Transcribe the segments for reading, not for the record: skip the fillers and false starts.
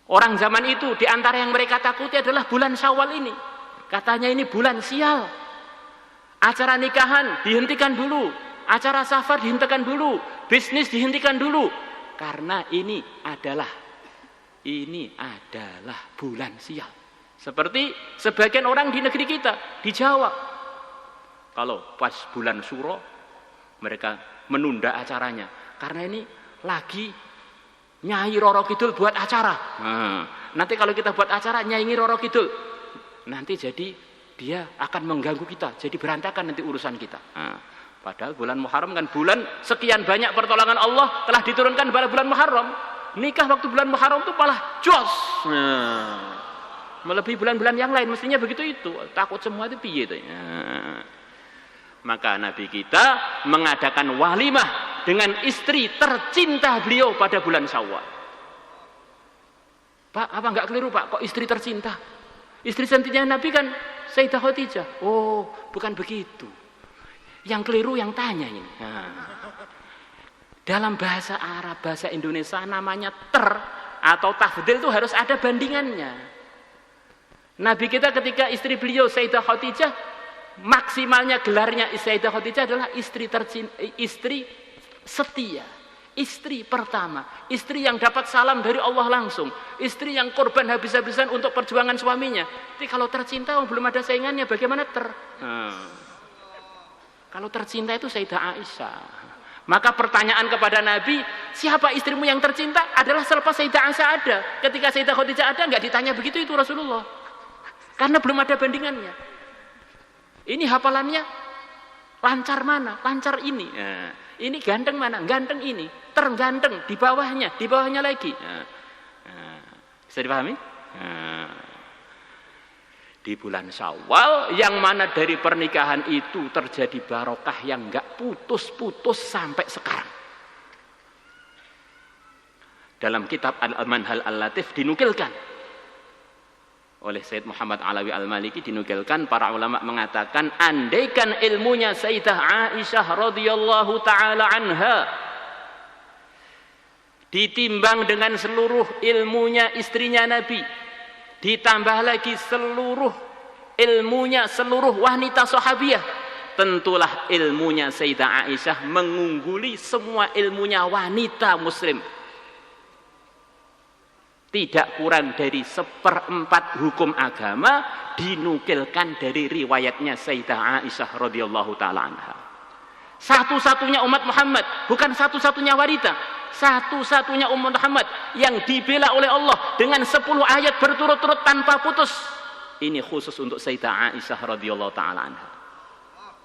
Orang zaman itu di antara yang mereka takuti adalah bulan Syawal ini. Katanya ini bulan sial. Acara nikahan dihentikan dulu, acara safar dihentikan dulu, bisnis dihentikan dulu. Karena ini adalah bulan sial. Seperti sebagian orang di negeri kita, di Jawa. Kalau pas bulan Suro, mereka menunda acaranya. Karena ini lagi Nyai Roro Kidul buat acara. Nanti kalau kita buat acara Nyai Roro Kidul, nanti jadi dia akan mengganggu kita, jadi berantakan nanti urusan kita. Padahal bulan Muharram kan bulan sekian banyak pertolongan Allah telah diturunkan pada bulan Muharram. Nikah waktu bulan Muharram itu malah jos. Melebihi bulan-bulan yang lain, mestinya begitu itu. Takut semua itu piye itu. Maka Nabi kita mengadakan walimah dengan istri tercinta beliau pada bulan Syawal. Pak, apa enggak keliru Pak? Kok istri tercinta? Istri tercintanya Nabi kan Sayyidah Khadijah. Oh, bukan begitu. Yang keliru yang tanya ini. Dalam bahasa Arab, bahasa Indonesia namanya atau tafdil itu harus ada bandingannya. Nabi kita ketika istri beliau Sayyidah Khadijah, maksimalnya gelarnya Sayyidah Khadijah adalah istri tercinta, istri setia, istri pertama, istri yang dapat salam dari Allah langsung, istri yang korban habis-habisan untuk perjuangan suaminya. Tapi kalau tercinta belum ada saingannya, bagaimana Kalau tercinta itu Sayyidah Aisyah. Maka pertanyaan kepada Nabi, siapa istrimu yang tercinta? Adalah selepas Sayyidah Aisyah ada. Ketika Sayyidah Khadijah ada, enggak ditanya begitu itu Rasulullah. Karena belum ada bandingannya. Ini hafalannya lancar mana? Lancar ini. Ini ganteng mana? Ganteng ini. Terganteng di bawahnya lagi. Bisa dipahami? Di bulan Syawal yang mana dari pernikahan itu terjadi barokah yang enggak putus-putus sampai sekarang. Dalam kitab Al-Manhal Al-Latif dinukilkan oleh Sayyid Muhammad Alawi Al-Maliki, dinukilkan para ulama mengatakan andaikan ilmunya Sayyidah Aisyah radhiyallahu taala anha ditimbang dengan seluruh ilmunya istrinya Nabi, ditambah lagi seluruh ilmunya seluruh wanita sahabiyah, tentulah ilmunya Sayyidah Aisyah mengungguli semua ilmunya wanita muslim. Tidak kurang dari 1/4 hukum agama dinukilkan dari riwayatnya Sayyidah Aisyah radhiyallahu taala anha. Satu-satunya umat Muhammad, bukan satu-satunya wanita, satu-satunya umat Muhammad yang dibela oleh Allah dengan 10 ayat berturut-turut tanpa putus. Ini khusus untuk Sayyidah Aisyah radhiyallahu taala anha.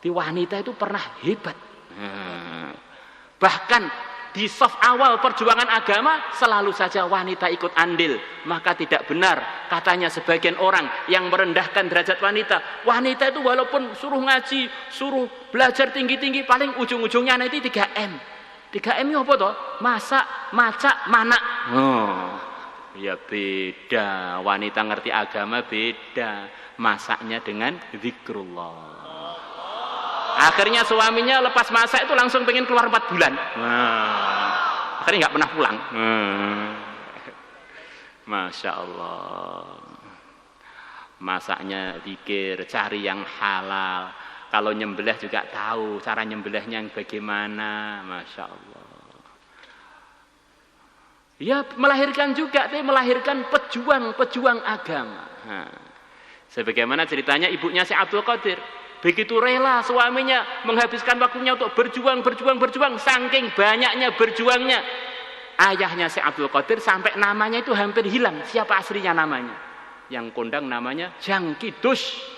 Di wanita itu pernah hebat. Bahkan di saf awal perjuangan agama selalu saja wanita ikut andil. Maka tidak benar katanya sebagian orang yang merendahkan derajat wanita. Wanita itu walaupun suruh ngaji, suruh belajar tinggi-tinggi, paling ujung-ujungnya nanti 3M. 3M itu apa toh? Masak, macak, manak. Ya beda. Wanita ngerti agama beda. Masaknya dengan zikrullah. Akhirnya suaminya lepas masak itu langsung pengen keluar 4 bulan. Akhirnya nggak pernah pulang. Masya Allah. Masaknya zikir, cari yang halal. Kalau nyembelih juga tahu cara nyembelihnya yang bagaimana. Masya Allah. Ya melahirkan juga, tapi melahirkan pejuang-pejuang agama. Sebagaimana ceritanya ibunya Syekh Abdul Qadir. Begitu rela suaminya menghabiskan waktunya untuk berjuang, saking banyaknya berjuangnya. Ayahnya Syekh Abdul Qadir sampai namanya itu hampir hilang. Siapa aslinya namanya? Yang kondang namanya Jang Kidus.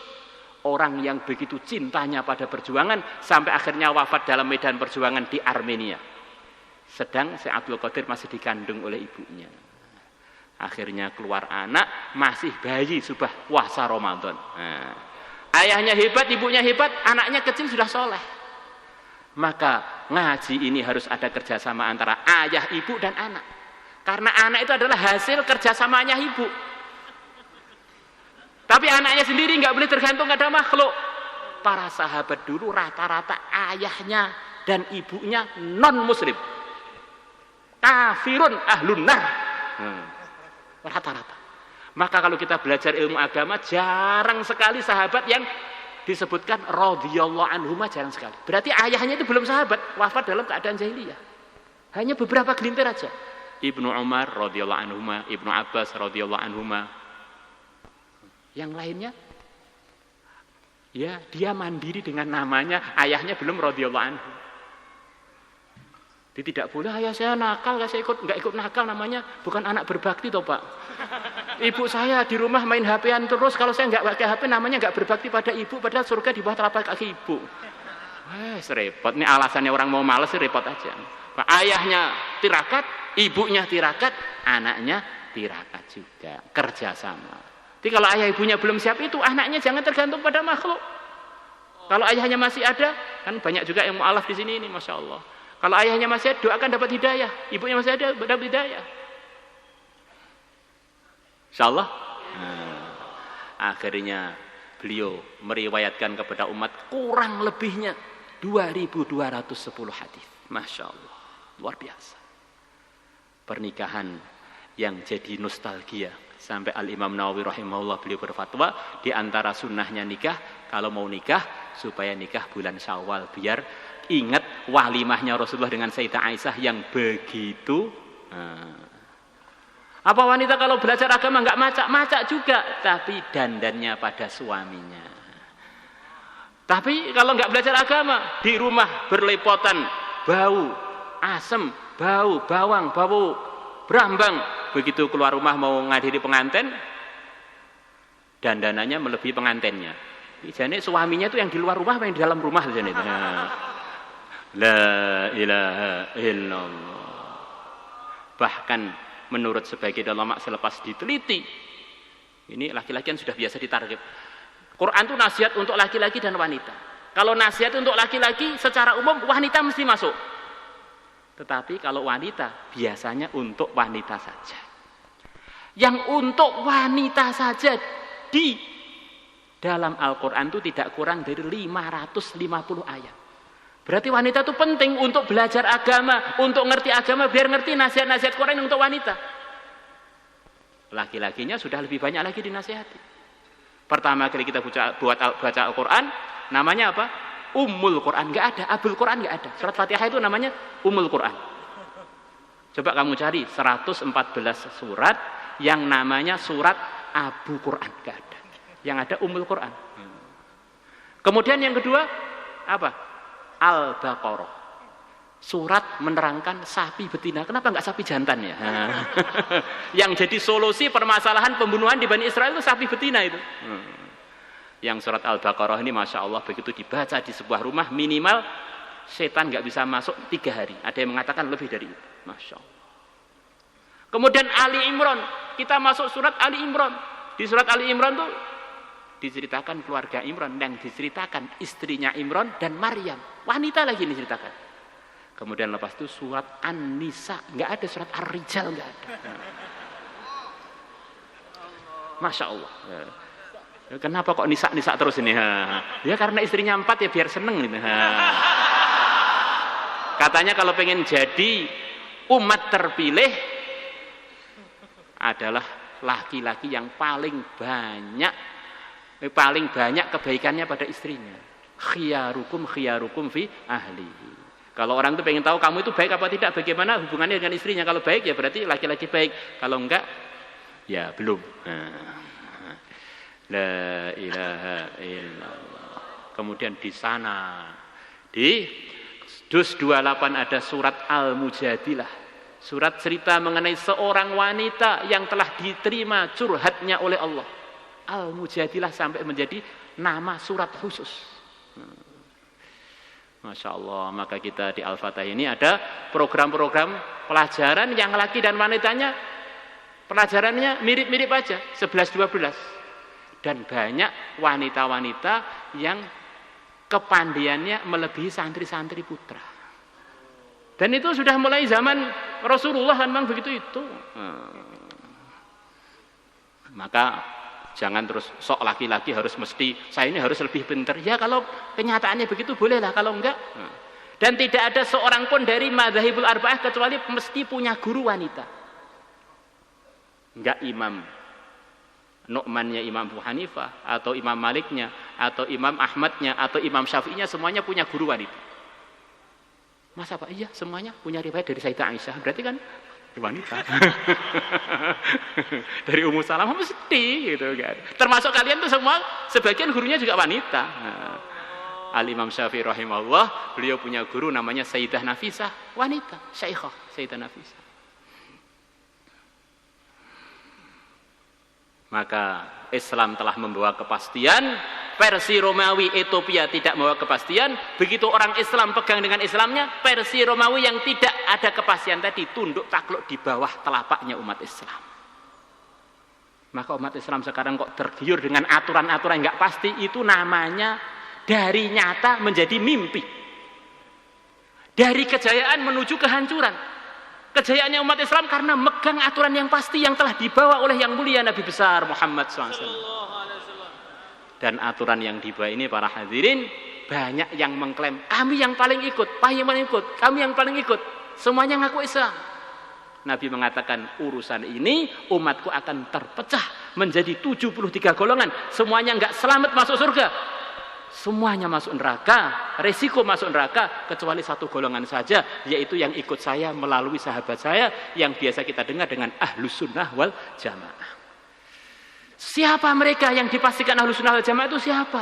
Orang yang begitu cintanya pada perjuangan sampai akhirnya wafat dalam medan perjuangan di Armenia. Sedang Syekh Abdul Qadir masih dikandung oleh ibunya. Akhirnya keluar anak, masih bayi sudah puasa Ramadan. Ayahnya hebat, ibunya hebat, anaknya kecil sudah soleh. Maka ngaji ini harus ada kerjasama antara ayah, ibu, dan anak. Karena anak itu adalah hasil kerjasamanya ibu. Tapi anaknya sendiri nggak boleh tergantung pada makhluk. Para sahabat dulu rata-rata ayahnya dan ibunya non-muslim. Kafirun ahlun nar. rata-rata. Maka kalau kita belajar ilmu agama, jarang sekali sahabat yang disebutkan radhiyallahu anhuma, jarang sekali. Berarti ayahnya itu belum sahabat, wafat dalam keadaan jahiliyah. Hanya beberapa gelintir aja. Ibnu Umar radhiyallahu anhuma, Ibnu Abbas radhiyallahu anhuma. Yang lainnya, ya dia mandiri dengan namanya, ayahnya belum radhiyallahu anhu. Dia tidak boleh, ayah saya nakal, saya nggak ikut nakal, namanya bukan anak berbakti toh Pak. Ibu saya di rumah main HP-an terus, kalau saya nggak pakai HP namanya nggak berbakti pada ibu, padahal surga di bawah telapak kaki ibu. Repot, ini alasannya orang mau males sih, repot aja. Pak, ayahnya tirakat, ibunya tirakat, anaknya tirakat juga, kerjasama. Jadi kalau ayah ibunya belum siap itu, anaknya jangan tergantung pada makhluk. Kalau ayahnya masih ada, kan banyak juga yang mu'alaf di sini ini, Masya Allah. Kalau ayahnya masih ada, doakan dapat hidayah. Ibunya masih ada, dapat hidayah. InsyaAllah. Akhirnya beliau meriwayatkan kepada umat kurang lebihnya 2.210 hadis. Masya Allah. Luar biasa. Pernikahan yang jadi nostalgia. Sampai Al-Imam Nawawi rahimahullah beliau berfatwa, di antara sunnahnya nikah, kalau mau nikah, supaya nikah bulan Syawal, biar ingat walimahnya Rasulullah dengan Sayyidah Aisyah yang begitu. Apa wanita kalau belajar agama nggak macak? Macak juga, tapi dandannya pada suaminya. Tapi kalau nggak belajar agama, di rumah berlepotan, bau asem, bau bawang, bau berambang. Begitu keluar rumah mau ngadiri pengantin, dandanannya melebihi pengantinnya. Jadi suaminya itu yang di luar rumah, yang di dalam rumah jadi. La ilaha illallah. Bahkan menurut sebagian ulama selepas diteliti, ini laki-laki yang sudah biasa ditarget. Quran itu nasihat untuk laki-laki dan wanita. Kalau nasihat untuk laki-laki secara umum wanita mesti masuk. Tetapi kalau wanita biasanya untuk wanita saja. Yang untuk wanita saja di dalam Al-Quran itu tidak kurang dari 550 ayat. Berarti wanita itu penting untuk belajar agama, untuk ngerti agama, biar ngerti nasihat-nasihat Quran untuk wanita. Laki-lakinya sudah lebih banyak lagi dinasihati. Pertama kali kita baca Al-Quran, namanya apa? Ummul Quran, nggak ada. Abul Quran nggak ada. Surat Fatihah itu namanya Ummul Quran. Coba kamu cari 114 surat yang namanya surat Abu Quran, nggak ada. Yang ada Ummul Quran. Kemudian yang kedua apa? Al-Baqarah. Surat menerangkan sapi betina. Kenapa nggak sapi jantan ya? Yang jadi solusi permasalahan pembunuhan di Bani Israel itu sapi betina itu. Yang surat Al-Baqarah ini Masya Allah begitu dibaca di sebuah rumah minimal setan nggak bisa masuk 3 hari. Ada yang mengatakan lebih dari itu. Masya Allah. Kemudian Ali Imran. Kita masuk surat Ali Imran. Di surat Ali Imran tuh diceritakan keluarga Imran, dan diceritakan istrinya Imran dan Maryam. Wanita lagi diceritakan. Kemudian lepas itu surat An-Nisa. Nggak ada surat Ar-Rijal, nggak ada. Masya Allah. Kenapa kok nisa-nisa terus ini? Ya karena istrinya 4 ya biar seneng gitu. Katanya kalau pengen jadi umat terpilih adalah laki-laki yang paling banyak kebaikannya pada istrinya. Khiyarukum fi ahlihi. Kalau orang itu pengen tahu kamu itu baik apa tidak, bagaimana hubungannya dengan istrinya. Kalau baik ya berarti laki-laki baik. Kalau enggak ya belum. La ilaha illallah. Kemudian di sana di Dus 28 ada surat Al-Mujadilah. Surat cerita mengenai seorang wanita yang telah diterima curhatnya oleh Allah. Al-Mujadilah sampai menjadi nama surat khusus. Masya Allah. Maka kita di Al-Fatah ini ada program-program pelajaran yang laki dan wanitanya pelajarannya mirip-mirip aja, 11-12. Dan banyak wanita-wanita yang kepandiannya melebihi santri-santri putra. Dan itu sudah mulai zaman Rasulullah kan memang begitu itu. Maka jangan terus sok laki-laki harus mesti saya ini harus lebih pintar. Ya kalau kenyataannya begitu bolehlah, kalau enggak. Dan tidak ada seorang pun dari madzhabul arba'ah kecuali mesti punya guru wanita. Enggak imam Nu'mannya Imam Abu Hanifah, atau Imam Maliknya, atau Imam Ahmadnya, atau Imam Syafi'inya, semuanya punya guru wanita. Masa Pak? Iya, semuanya punya riwayat dari Sayyidah Aisyah. Berarti kan wanita. Dari Ummu Salamah mesti gitu kan. Termasuk kalian tuh semua, sebagian gurunya juga wanita. Nah, Al-Imam Syafi'i rahimahullah, beliau punya guru namanya Sayyidah Nafisah, wanita, Syekhah Sayyidah Nafisah. Maka Islam telah membawa kepastian, versi Romawi Ethiopia tidak membawa kepastian. Begitu orang Islam pegang dengan Islamnya, versi Romawi yang tidak ada kepastian tadi tunduk takluk di bawah telapaknya umat Islam. Maka umat Islam sekarang kok tergiur dengan aturan-aturan yang nggak pasti, itu namanya dari nyata menjadi mimpi. Dari kejayaan menuju kehancuran. Kejayaannya umat Islam karena megang aturan yang pasti yang telah dibawa oleh yang mulia Nabi besar Muhammad SAW. Dan aturan yang dibawa ini para hadirin, banyak yang mengklaim kami yang paling ikut, kami yang paling ikut, semuanya ngaku Islam. Nabi mengatakan urusan ini umatku akan terpecah menjadi 73 golongan, semuanya enggak selamat masuk surga. Semuanya masuk neraka, resiko masuk neraka, kecuali satu golongan saja, yaitu yang ikut saya melalui sahabat saya, yang biasa kita dengar dengan Ahlus Sunnah wal Jamaah. Siapa mereka yang dipastikan Ahlus Sunnah wal Jamaah itu siapa?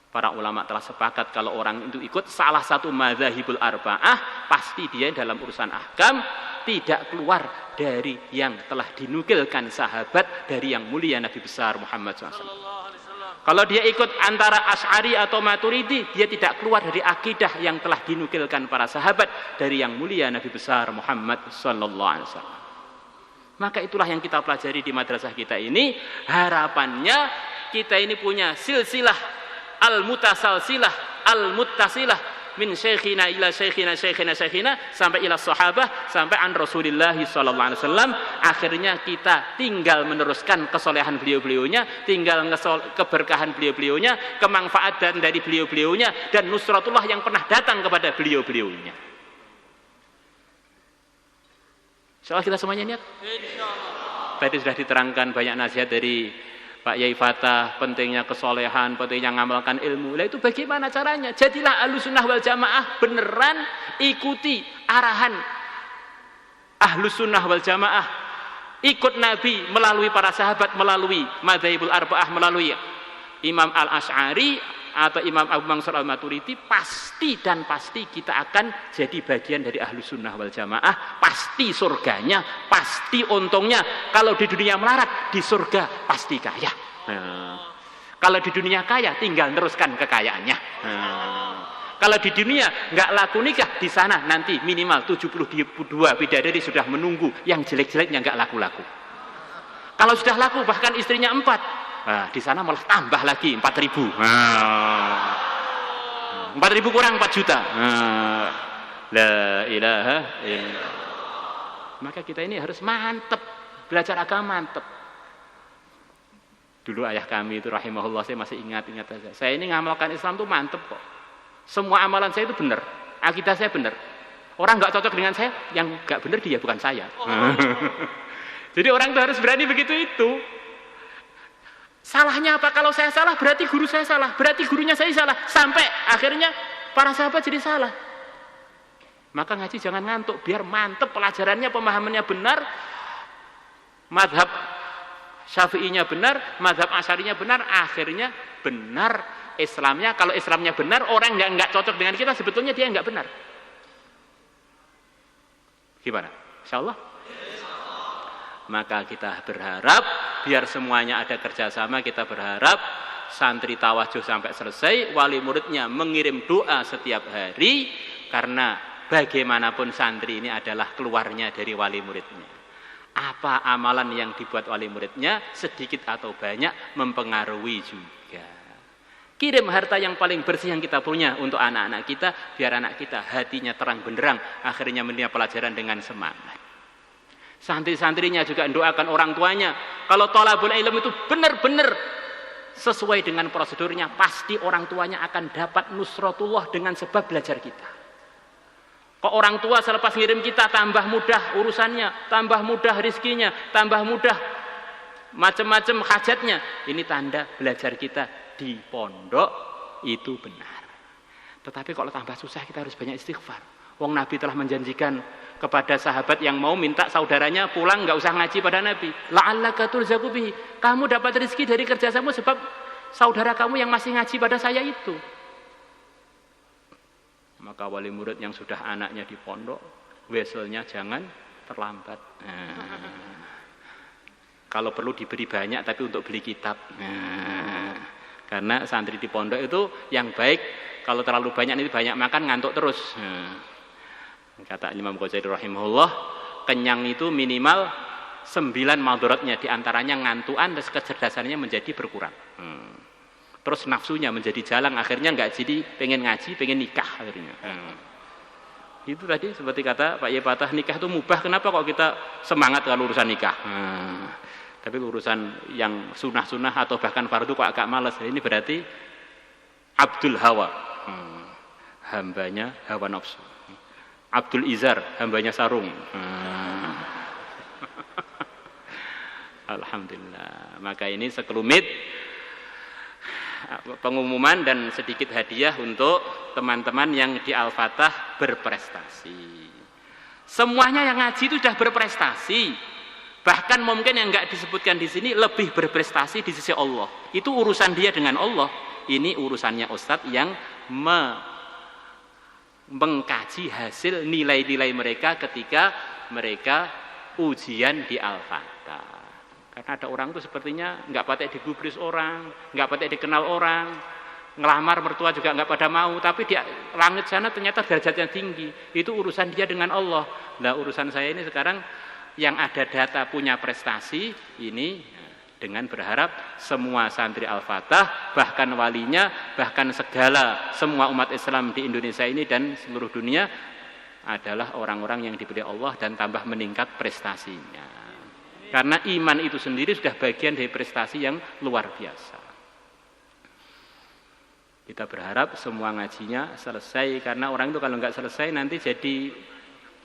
Para ulama telah sepakat kalau orang itu ikut salah satu madzhabul arba'ah, pasti dia dalam urusan ahkam tidak keluar dari yang telah dinukilkan sahabat dari yang mulia Nabi besar Muhammad SAW. Kalau dia ikut antara Asy'ari atau Maturidi, dia tidak keluar dari akidah yang telah dinukilkan para sahabat dari yang mulia Nabi besar Muhammad sallallahu alaihi wasallam. Maka itulah yang kita pelajari di madrasah kita ini. Harapannya kita ini punya silsilah al-mutasalsilah, al-muttasilah min syekhina ila syekhina syekhina syekhina sampai ila sahabah, sampai an Rasulullah sallallahu alaihi wasallam. Akhirnya kita tinggal meneruskan kesolehan beliau-beliaunya, tinggal keberkahan beliau-beliaunya, kemanfaatan dari beliau-beliaunya, dan nusratullah yang pernah datang kepada beliau-beliaunya. Insyaallah kita semuanya niat. Insyaallah. Tadi sudah diterangkan banyak nasihat dari Pak Yai Fatah, pentingnya kesolehan, pentingnya ngamalkan ilmu. Lah itu bagaimana caranya? Jadilah Ahlus Sunnah wal Jamaah beneran, ikuti arahan Ahlus Sunnah wal Jamaah. Ikut Nabi melalui para sahabat, melalui madzhabul arba'ah, melalui Imam Al-Asy'ari atau Imam Abu Mansur Al-Maturidi, pasti dan pasti kita akan jadi bagian dari Ahlus Sunnah wal Jamaah. Pasti surganya, pasti untungnya. Kalau di dunia melarat, di surga pasti kaya. Kalau di dunia kaya, tinggal teruskan kekayaannya. Kalau di dunia nggak laku nikah, di sana nanti minimal 72 bidadari sudah menunggu, yang jelek-jeleknya nggak laku-laku. Kalau sudah laku, bahkan istrinya 4, nah, di sana malah tambah lagi 4.000. 4.000 kurang 4 juta. La ilaha illallah. Maka kita ini harus mantep, belajar agama mantep. Dulu ayah kami itu rahimahullah, saya masih ingat saja. Saya ini ngamalkan Islam tuh mantep kok. Semua amalan saya itu benar, akidah saya benar. Orang nggak cocok dengan saya, yang nggak benar dia, bukan saya. Jadi orang itu harus berani begitu itu. Salahnya apa? Kalau saya salah, berarti guru saya salah, berarti gurunya saya salah, sampai akhirnya para sahabat jadi salah. Maka ngaji jangan ngantuk, biar mantep pelajarannya, pemahamannya benar, madhab Syafi'inya benar, madhab Asy'arinya benar, akhirnya benar Islamnya. Kalau Islamnya benar, orang yang nggak cocok dengan kita sebetulnya dia nggak benar. Gimana? Insyaallah. Maka kita berharap biar semuanya ada kerjasama. Kita berharap santri tawajuh sampai selesai, wali muridnya mengirim doa setiap hari, karena bagaimanapun santri ini adalah keluarnya dari wali muridnya. Apa amalan yang dibuat wali muridnya, sedikit atau banyak mempengaruhi juga. Kirim harta yang paling bersih yang kita punya untuk anak-anak kita, biar anak kita hatinya terang benderang, akhirnya menerima pelajaran dengan semangat. Santri-santrinya juga doakan orang tuanya. Kalau thalabul ilm itu benar-benar sesuai dengan prosedurnya, pasti orang tuanya akan dapat nusratullah dengan sebab belajar kita. Kok orang tua selepas ngirim kita tambah mudah urusannya, tambah mudah rizkinya, tambah mudah macam-macam hajatnya. Ini tanda belajar kita di pondok itu benar. Tetapi kalau tambah susah kita harus banyak istighfar. Wong Nabi telah menjanjikan kepada sahabat yang mau minta saudaranya pulang nggak usah ngaji pada Nabi. La'allaka turzaku bihi. Kamu dapat rezeki dari kerjasamu sebab saudara kamu yang masih ngaji pada saya itu. Maka wali murid yang sudah anaknya di pondok, weselnya jangan terlambat. Kalau perlu diberi banyak tapi untuk beli kitab. Karena santri di pondok itu yang baik kalau terlalu banyak ini banyak makan ngantuk terus. Kata Imam Ghazali rahimahullah, kenyang itu minimal 9 madharatnya, di antaranya ngantuan dan kecerdasannya menjadi berkurang. Terus nafsunya menjadi jalan, akhirnya nggak jadi pengen ngaji, pengen nikah akhirnya. Itu tadi seperti kata Pak Yepatah, nikah itu mubah, kenapa kok kita semangat kalau urusan nikah? Tapi urusan yang sunah-sunah atau bahkan fardu kok agak malas. Ini berarti Abdul Hawa, hambanya hawa nafsu. Abdul Izar, hambanya sarung. Alhamdulillah. Maka ini sekelumit pengumuman dan sedikit hadiah untuk teman-teman yang di Al-Fatah berprestasi. Semuanya yang ngaji itu sudah berprestasi. Bahkan mungkin yang enggak disebutkan di sini lebih berprestasi di sisi Allah. Itu urusan dia dengan Allah. Ini urusannya Ustadz yang mengkaji hasil nilai-nilai mereka ketika mereka ujian di Al-Fatah. Karena ada orang itu sepertinya nggak patek digubris orang, nggak patek dikenal orang, ngelamar mertua juga nggak pada mau, tapi di langit sana ternyata derajatnya tinggi. Itu urusan dia dengan Allah. Nah, urusan saya ini sekarang yang ada data punya prestasi ini, dengan berharap semua santri Al-Fatah, bahkan walinya, bahkan semua umat Islam di Indonesia ini dan seluruh dunia adalah orang-orang yang diberi Allah dan tambah meningkat prestasinya. Karena iman itu sendiri sudah bagian dari prestasi yang luar biasa. Kita berharap semua ngajinya selesai, karena orang itu kalau nggak selesai nanti jadi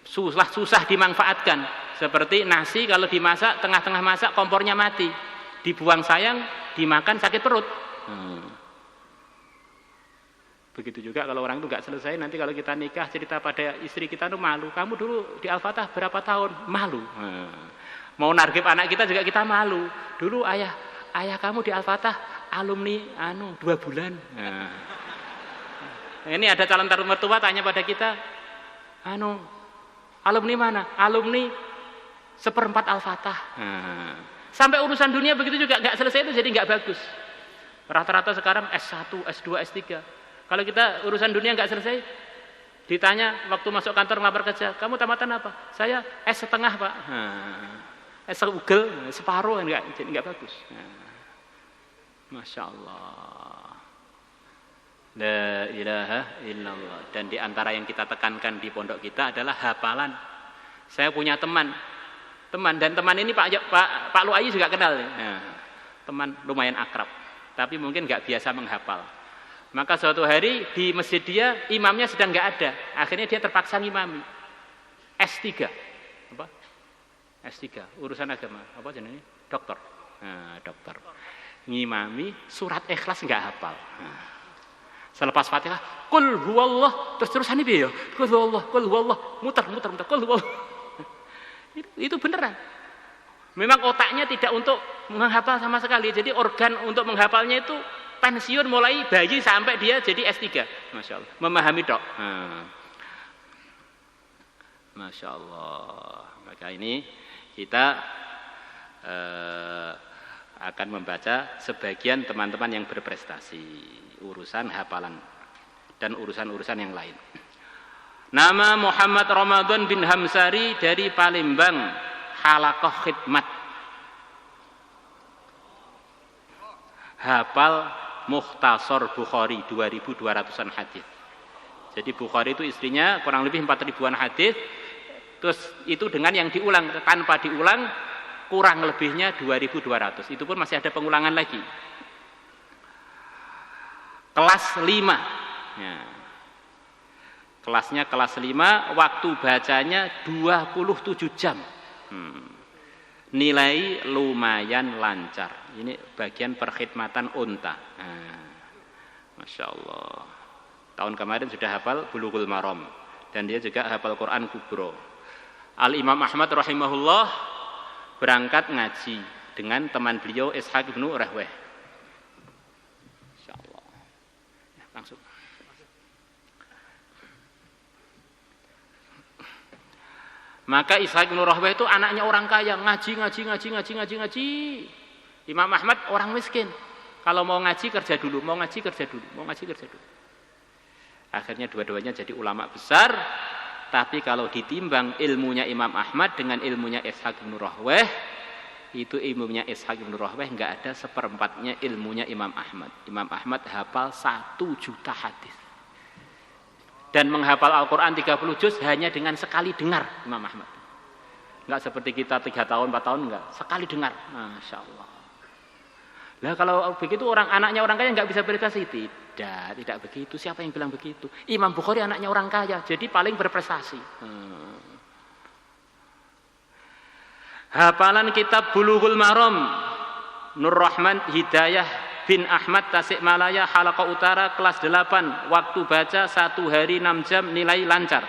susah dimanfaatkan. Seperti nasi kalau dimasak, tengah-tengah masak kompornya mati, dibuang sayang, dimakan sakit perut. Begitu juga kalau orang itu nggak selesai, nanti kalau kita nikah cerita pada istri kita itu malu. Kamu dulu di Al-Fatah berapa tahun? Malu. Mau nargib anak kita juga kita malu. Dulu ayah kamu di Al-Fatah alumni 2 bulan. Ini ada calon mertua tanya pada kita, alumni mana? Alumni 1/4 Al-Fatah. Sampai urusan dunia begitu juga nggak selesai itu jadi nggak bagus. Rata-rata sekarang S1, S2, S3. Kalau kita urusan dunia nggak selesai, ditanya waktu masuk kantor ngelamar kerja, kamu tamatan apa? Saya S1/2 Pak. S1 separuh nggak bagus. Masya Allah. La ilaha illallah. Dan di antara yang kita tekankan di pondok kita adalah hafalan. Saya punya teman dan teman ini Pak Luayi juga kenal. Teman lumayan akrab, tapi mungkin nggak biasa menghafal. Maka suatu hari di masjid dia imamnya sedang nggak ada, akhirnya dia terpaksa ngimami. S3, apa? S3 urusan agama, apa jenisnya? Dokter. Dokter. Ngimami surat Ikhlas nggak hafal. Selepas Fatihah, Qul huwallah, terus-terusan ini ya. Qul huwallah, muter, Qul huwallah. Itu beneran. Memang otaknya tidak untuk menghafal sama sekali. Jadi organ untuk menghafalnya itu pensiun mulai bayi sampai dia jadi S3. Masya Allah. Memahami dok. Masya Allah. Maka ini kita akan membaca sebagian teman-teman yang berprestasi. Urusan hafalan dan urusan-urusan yang lain. Nama Muhammad Ramadan bin Hamsari dari Palembang, Halaqah Khidmat. Hafal Mukhtasar Bukhari 2.200-an hadis. Jadi Bukhari itu istrinya kurang lebih 4.000-an hadis. Terus itu dengan yang diulang, tanpa diulang kurang lebihnya 2.200. Itu pun masih ada pengulangan lagi. Kelas 5. Ya. Kelasnya kelas 5, waktu bacanya 27 jam. Nilai lumayan lancar. Ini bagian perkhidmatan unta. Masya Allah. Tahun kemarin sudah hafal Bulughul Maram. Dan dia juga hafal Quran Kubro. Al-Imam Ahmad rahimahullah berangkat ngaji dengan teman beliau Ishaq bin Rahweh. Masya Allah. Ya, langsung. Maka Ishaq bin Rahweh itu anaknya orang kaya, ngaji. Imam Ahmad orang miskin. Kalau mau ngaji kerja dulu, mau ngaji kerja dulu. Akhirnya dua-duanya jadi ulama besar. Tapi kalau ditimbang ilmunya Imam Ahmad dengan ilmunya Ishaq bin Rahweh, itu ilmunya Ishaq bin Rahweh enggak ada seperempatnya ilmunya Imam Ahmad. Imam Ahmad hafal 1 juta hadis. Dan menghafal Al-Quran 30 juz hanya dengan sekali dengar Imam Ahmad. Enggak seperti kita 3 tahun, 4 tahun, enggak. Sekali dengar. Masya Allah. Lah kalau begitu anaknya orang kaya enggak bisa berprestasi. Tidak begitu. Siapa yang bilang begitu? Imam Bukhari anaknya orang kaya, jadi paling berprestasi. Hafalan kitab Bulughul Maram, Nur Rahman Hidayah bin Ahmad Tasikmalaya Halaqah Utara kelas 8, waktu baca 1 hari 6 jam, nilai lancar.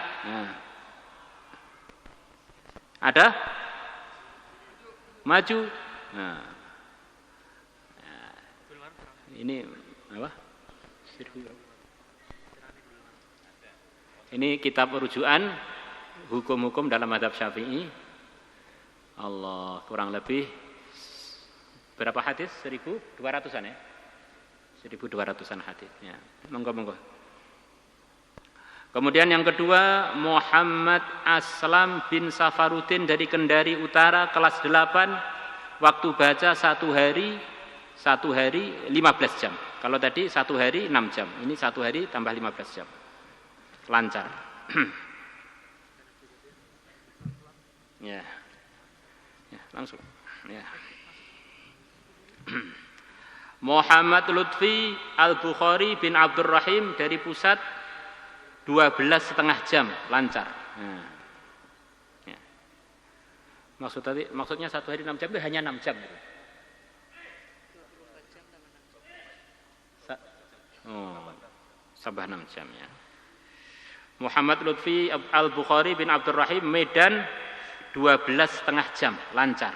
Ada? Maju. Ini apa? Ini kitab rujukan hukum-hukum dalam mazhab Syafi'i. Allah, kurang lebih berapa hadis? 1.200-an ya? 1.200-an hadis ya. Monggo. Kemudian yang kedua, Muhammad Aslam bin Safaruddin dari Kendari Utara kelas 8, waktu baca 1 hari 15 jam. Kalau tadi 1 hari 6 jam, ini 1 hari tambah 15 jam. Lancar. Ya, langsung. Ya. Muhammad Lutfi Al-Bukhari bin Abdurrahim dari Pusat 12,5 jam lancar. Ya. Maksudnya 1 hari 6 jam itu hanya 6 jam. Sabah 6 jam ya. Muhammad Lutfi Al-Bukhari bin Abdurrahim Medan 12,5 jam lancar.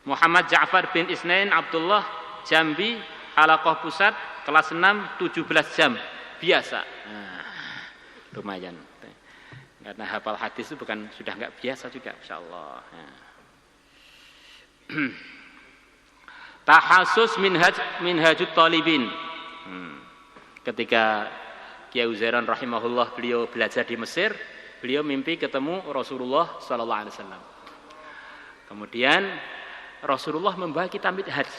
Muhammad Ja'far bin Isnain Abdullah Jambi Halaqah Pusat kelas 6 17 jam biasa. Lumayan. Karena hafal hadis itu sudah enggak biasa juga insyaallah. Tahasus minhajut talibin. Ketika Kiai Uzairan rahimahullah beliau belajar di Mesir, beliau mimpi ketemu Rasulullah sallallahu alaihi wasallam. Kemudian Rasulullah membawa kitab hadis.